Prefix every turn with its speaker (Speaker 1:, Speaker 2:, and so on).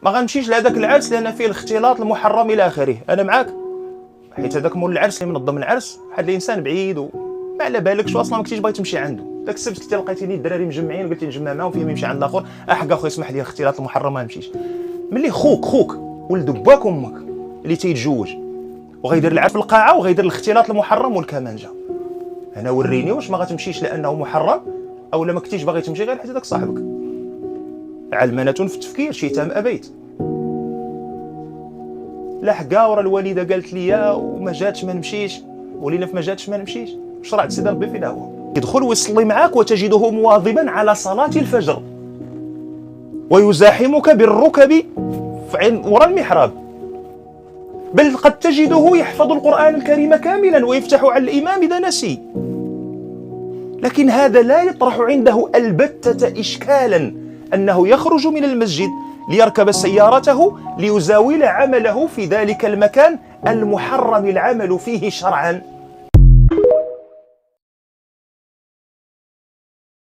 Speaker 1: ما غنمشيش لهذاك العرس لان فيه الاختلاط المحرم الى اخره. انا معاك، حيت هذاك مول العرس اللي منظم العرس واحد الانسان بعيد وما على بالكش اصلا ما كنتيش باغي تمشي عنده. داك السبت كنتي لقيتيني الدراري مجمعين قلتي نجمع معاهم فيهم يمشي عند الاخر، حق اخويا اسمح لي الاختلاط المحرم ما نمشيش. ملي خوك ولد باك امك اللي تيتزوج وغيدير العرس في القاعه وغيدير الاختلاط المحرم والكمانجه، انا وريني واش ما غتمشيش لانه محرم او لا ما كنتيش باغي تمشي غير حيت داك صاحبك. علمنة في التفكير شئت ابيت. لا حقا ورا الوالده قالت لي وما جاتش ما نمشيش، ولينا في ما جاتش ما نمشيش. شرعت سيدي ربي فينا هو يدخل ويصلي معاك وتجده مواظبا على صلاه الفجر ويزاحمك بالركب ورا المحراب، بل قد تجده يحفظ القرآن الكريم كاملا ويفتح على الإمام إذا نسي. لكن هذا لا يطرح عنده البتة إشكالا أنه يخرج من المسجد ليركب سيارته ليزاول عمله في ذلك المكان المحرم العمل فيه شرعا.